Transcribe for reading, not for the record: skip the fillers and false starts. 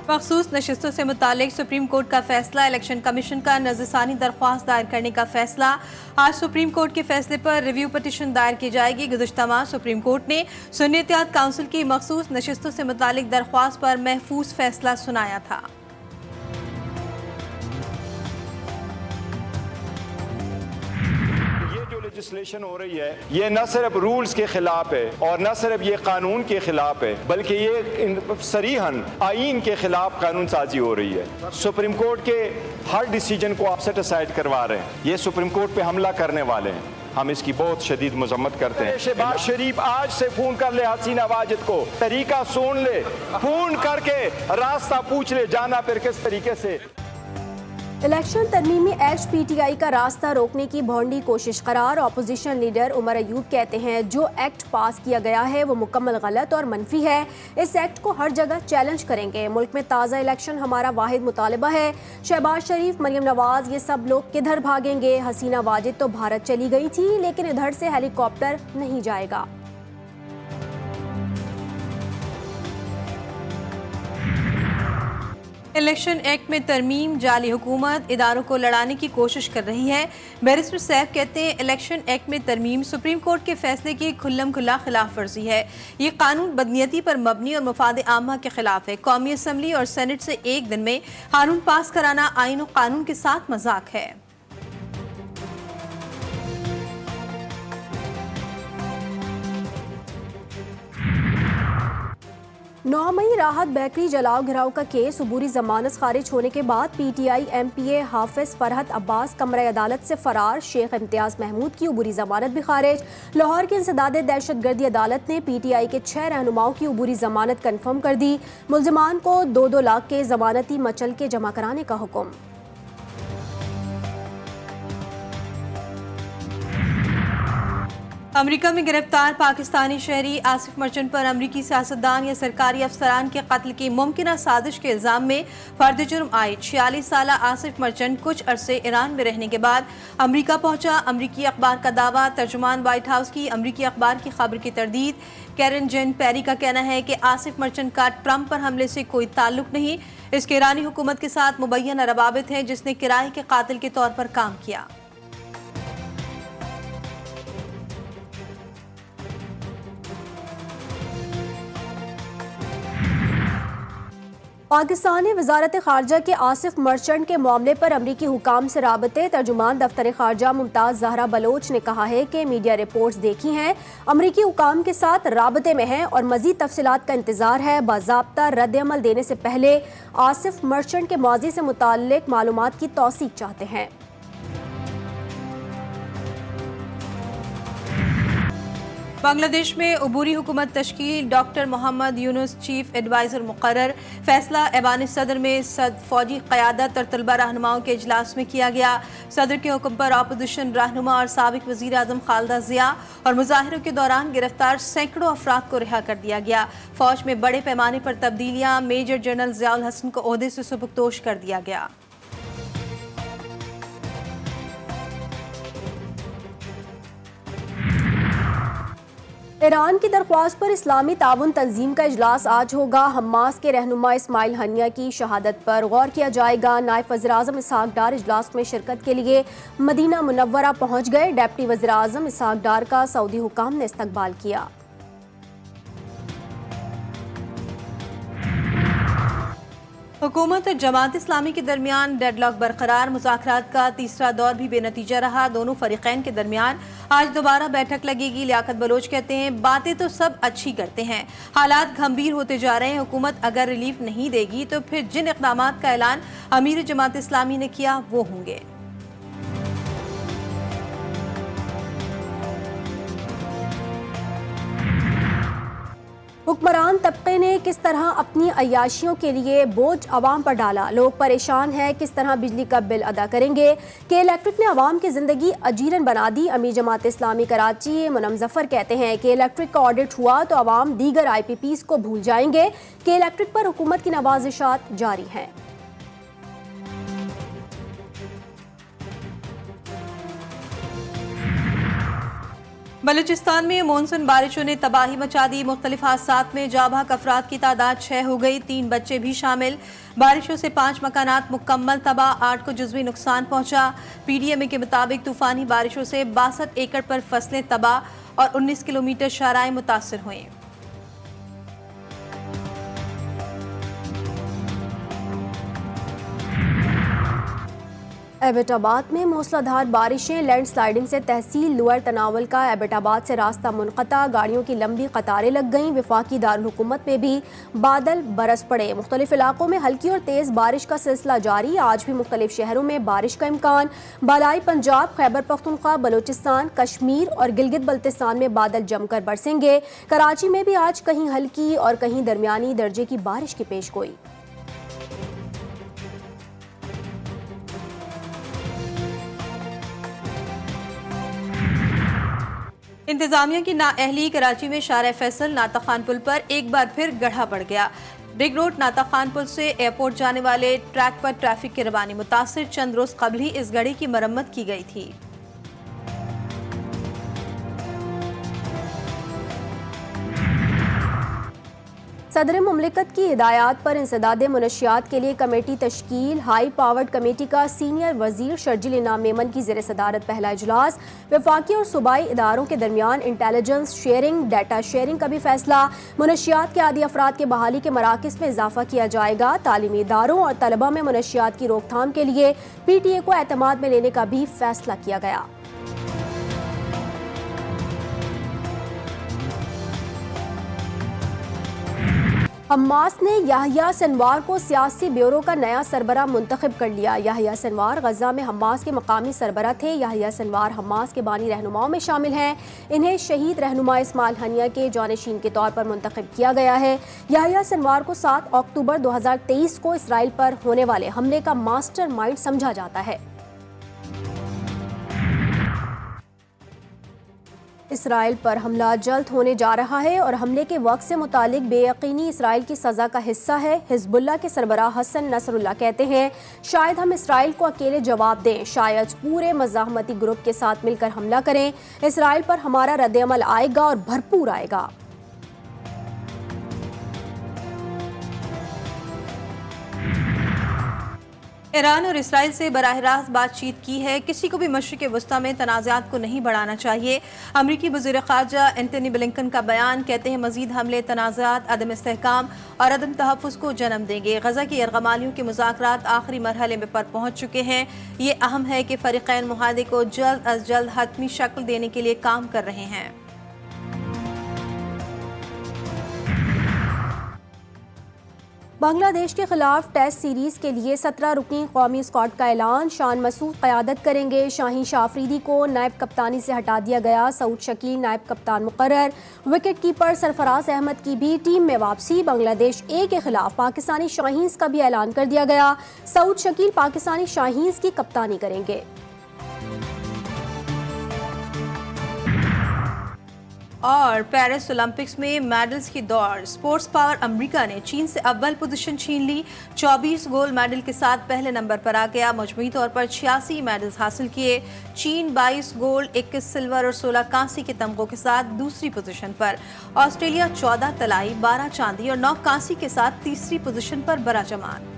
मखसूस नशिस्तों से मुतालिक सुप्रीम कोर्ट का फैसला। इलेक्शन कमीशन का नज़रसानी दरख्वास्त दायर करने का फैसला। आज सुप्रीम कोर्ट के फैसले पर रिव्यू पिटीशन दायर की जाएगी। गुज़श्ता माह सुप्रीम कोर्ट ने सुन्नी इत्तेहाद काउंसिल की मखसूस नशिस्तों से मुतालिक दरख्वास्त पर महफूज फैसला सुनाया था। लेजिस्लेशन हो रही है, ये न सिर्फ रूल्स के खिलाफ है और न सिर्फ ये कानून के खिलाफ है, बल्कि ये सरीहन आईन के खिलाफ कानून साजी हो रही है। सुप्रीम कोर्ट के हर डिसीजन को आप सेट असाइड करवा रहे हैं। ये सुप्रीम कोर्ट पे हमला करने वाले हैं। हम इसकी बहुत शदीद मजम्मत करते हैं। शहबाज शरीफ आज से फोन कर ले हसीना वाजिद को, तरीका सुन ले, फोन करके रास्ता पूछ ले, जाना फिर किस तरीके से। इलेक्शन तरमीमी एक्ट पीटीआई का रास्ता रोकने की भौंडी कोशिश करार। अपोजिशन लीडर उमर अयूब कहते हैं जो एक्ट पास किया गया है वो मुकम्मल गलत और मनफी है। इस एक्ट को हर जगह चैलेंज करेंगे। मुल्क में ताज़ा इलेक्शन हमारा वाहिद मुतालबा है। शहबाज शरीफ, मरियम नवाज, ये सब लोग किधर भागेंगे? हसीना वाजिद तो भारत चली गई थी, लेकिन इधर से हेलीकॉप्टर नहीं जाएगा। इलेक्शन एक्ट में तरमीम जाली हुकूमत इदारों को लड़ाने की कोशिश कर रही है। बैरिस्टर सैफ कहते हैं इलेक्शन एक्ट में तरमीम सुप्रीम कोर्ट के फैसले की खुल्लम खुल्ला खिलाफ वर्जी है। ये कानून बदनीयती पर मबनी और मफाद आमा के खिलाफ है। कौमी असम्बली और सेनेट से एक दिन में कानून पास कराना आइन और कानून के साथ मजाक है। 9 मई राहत बेकरी जलाओ घिराव का केस अबूरी जमानत खारिज होने के बाद पीटीआई एमपीए हाफिज फरहत अब्बास कमरा अदालत से फरार। शेख इम्तियाज महमूद की अबूरी जमानत भी खारिज। लाहौर की इंसदाद दहशत गर्दी अदालत ने पीटीआई के 6 रहनुमाओं की अबूरी जमानत कन्फर्म कर दी। मुल्जिमान को 2-2 लाख के जमानती मचल के जमा कराने का हुक्म। अमेरिका में गिरफ्तार पाकिस्तानी शहरी आसिफ मर्चेंट पर अमेरिकी सियासतदान या सरकारी अफसरान के कत्ल की मुमकिना साजिश के इल्जाम में फर्द जुर्म आयद 46 साल आसिफ मर्चेंट कुछ अरसे ईरान में रहने के बाद अमेरिका पहुंचा। अमेरिकी अखबार का दावा, तर्जुमान व्हाइट हाउस की अमेरिकी अखबार की खबर की तरदीद। कैरन जेन पेरी का कहना है कि आसिफ मर्चेंट का ट्रंप पर हमले से कोई ताल्लुक नहीं। इसके ईरानी हुकूमत के साथ मुबैना रवाबित है जिसने किराए के कातिल के तौर पर काम किया। पाकिस्तान ने वजारत खारजा के आसिफ मर्चेंट के मामले पर अमरीकी हुकाम से राबते। तर्जुमान दफ्तर खारजा मुमताज़ जहरा बलोच ने कहा है कि मीडिया रिपोर्ट्स देखी हैं, अमरीकी हुकाम के साथ राबते में हैं और मजीद तफसीलात का इंतजार है। बाज़ाब्ता रद्द अमल देने से पहले आसिफ मर्चेंट के माजी से मुताल्लिक मालूमात की तौसीक चाहते हैं। बांग्लादेश में अबूरी हुकूमत तश्कील, doctor Mohammad Yunus chief adviser मुकर्रर। फैसला ऐवान सदर में फौजी क़यादत और तलबा रहनुमाओं के इजलास में किया गया। सदर के हुक्म पर अपोजिशन रहनुमा और साबिक वज़ीर आज़म खालिदा ज़िया और मुजाहिरों के दौरान गिरफ्तार सैकड़ों अफराद को रिहा कर दिया गया। फौज में बड़े पैमाने पर तब्दीलियाँ, मेजर जनरल ज़ियाउल हसन को ओहदे से सुपुर्दोश कर दिया गया। ईरान की दरख्वास्त पर इस्लामी ताउन तंजीम का इजलास आज होगा। हमास के रहनुमा इस्माइल हनिया की शहादत पर गौर किया जाएगा। नायब वज़ीर-ए-आज़म इसहाक डार इजलास में शिरकत के लिए मदीना मुनव्वरा पहुंच गए। डिप्टी वज़ीर-ए-आज़म इसहाक डार का सऊदी हुकाम ने इस्तकबाल किया। हुकूमत और जमात इस्लामी के दरमियान डेडलॉक बरकरार। मुज़ाकरात का तीसरा दौर भी बेनतीजा रहा। दोनों फरीकैन के दरमियान आज दोबारा बैठक लगेगी। लियाकत बलोच कहते हैं बातें तो सब अच्छी करते हैं, हालात गंभीर होते जा रहे हैं। हुकूमत अगर रिलीफ नहीं देगी तो फिर जिन इक़दामात का ऐलान अमीर जमात इस्लामी ने किया वो होंगे। हुक्मरान तबके ने किस तरह अपनी अय्याशियों के लिए बोझ अवाम पर डाला। लोग परेशान हैं, किस तरह बिजली का बिल अदा करेंगे। के इलेक्ट्रिक ने अवाम की जिंदगी अजीरन बना दी। अमीर जमात इस्लामी कराची मुनम जफर कहते हैं कि इलेक्ट्रिक का ऑडिट हुआ तो अवाम दीगर IPPs को भूल जाएंगे। के इलेक्ट्रिक पर हुकूमत की नवाजिशात जारी हैं। बलूचिस्तान में मानसून बारिशों ने तबाही मचा दी। मुख्तलिफ हादसात में जाँ बहक अफराद की तादाद 6 हो गई, 3 बच्चे भी शामिल। बारिशों से 5 मकानात मुकम्मल तबाह, 8 को जुज़वी नुकसान पहुंचा। PDMA के मुताबिक तूफानी बारिशों से 62 एकड़ पर फसलें तबाह और 19 किलोमीटर शाहराएं मुतासर हुई। एबटाबाद में मूसलाधार बारिशें, लैंडस्लाइडिंग से तहसील लोअर तनावल का एबटाबाद से रास्ता मुनक़ता, गाड़ियों की लंबी कतारें लग गईं। वफाकी दारुल हुकूमत में भी बादल बरस पड़े। मुख्तलिफ इलाकों में हल्की और तेज़ बारिश का सिलसिला जारी। आज भी मुख्तलिफ शहरों में बारिश का इम्कान। बालाई पंजाब, खैबर पख्तूनख्वा, बलूचिस्तान, कश्मीर और गिलगित बल्तिस्तान में बादल जमकर बरसेंगे। कराची में भी आज कहीं हल्की और कहीं दरमियानी दर्जे की बारिश की पेशगोई। इंतजामिया की नाअहली, कराची में शारा फैसल नाता खान पुल पर एक बार फिर गड्ढा पड़ गया। रिंग रोड नाता खान पुल से एयरपोर्ट जाने वाले ट्रैक पर ट्रैफिक की रवानी मुतासिर। चंद रोज कबल ही इस गड्ढे की मरम्मत की गई थी। सदर मुमलिकत की हिदायत पर इंसदाद मुनशियात के लिए कमेटी तश्कील। हाई पावर्ड कमेटी का सीनियर वजीर शर्जिल इनाम मेमन की ज़ेर सदारत पहला इजलास। वफाकी और सूबाई इदारों के दरमियान इंटेलिजेंस शेयरिंग, डाटा शेयरिंग का भी फैसला। मुनशियात के आदी अफराद के बहाली के मराकज़ में इजाफा किया जाएगा। तालीमी इदारों और तलबा में मुनशियात की रोकथाम के लिए PTA को एतमाद में लेने का भी फैसला किया गया। हमास ने याहिया सिनवार को सियासी ब्यूरो का नया सरबरा मुंतखब कर लिया। याहिया सिनवार गजा में हमास के मकामी सरबरा थे। याहिया सिनवार हमास के बानी रहनुमाओं में शामिल हैं। इन्हें शहीद रहनुमा इस्माइल हनिया के जानशीन के तौर पर मुंतखब किया गया है। याहिया सिनवार को 7 अक्टूबर 2023 को इसराइल पर होने वाले हमले का मास्टरमाइंड समझा जाता है। इसराइल पर हमला जल्द होने जा रहा है और हमले के वक्त से मुतालिक बेयकीनी इसराइल की सज़ा का हिस्सा है। हिजबुल्लाह के सरबराह हसन नसरुल्लाह कहते हैं, शायद हम इसराइल को अकेले जवाब दें, शायद पूरे मज़ाहमती ग्रुप के साथ मिलकर हमला करें। इसराइल पर हमारा रद्द-ए-अमल आएगा और भरपूर आएगा। ईरान और इसराइल से बराह रास्त बातचीत की है। किसी को भी मशरिक़ वस्ता में तनाज़ात को नहीं बढ़ाना चाहिए। अमरीकी वज़ीर ख़ारजा एंटनी ब्लिंकन का बयान, कहते हैं मज़ीद हमले तनाज़ात, अदम इस्तेहकाम और अदम तहफ़्फ़ुज़ को जन्म देंगे। गज़ा की यरग़मालियों के मुज़ाकरात आखिरी मरहले में पर पहुँच चुके हैं। ये अहम है कि फ़रीक़ैन मुआहदे को जल्द अज जल्द हतमी शक्ल देने के लिए काम कर रहे हैं। बांग्लादेश के खिलाफ टेस्ट सीरीज के लिए 17 रुकनी कौमी स्क्वाड का ऐलान। शान मसूद क़यादत करेंगे। शाहीन शाह अफरीदी को नायब कप्तानी से हटा दिया गया। सऊद शकील नायब कप्तान मुकर्रर। विकेट कीपर सरफराज अहमद की भी टीम में वापसी। बांग्लादेश ए के खिलाफ पाकिस्तानी शाहीन्स का भी ऐलान कर दिया गया। सऊद शकील पाकिस्तानी शाहीन्स की कप्तानी करेंगे। और पेरिस ओलंपिक्स में मेडल्स की दौड़, स्पोर्ट्स पावर अमेरिका ने चीन से अव्वल पोजीशन छीन ली। 24 गोल्ड मेडल के साथ पहले नंबर पर आ गया। मजमूई तौर पर 86 मेडल्स हासिल किए। चीन 22 गोल्ड, 21 सिल्वर और 16 कांसी के तमगों के साथ दूसरी पोजीशन पर। ऑस्ट्रेलिया 14 तलाई, 12 चांदी और 9 कांसी के साथ तीसरी पोजीशन पर बराजमान।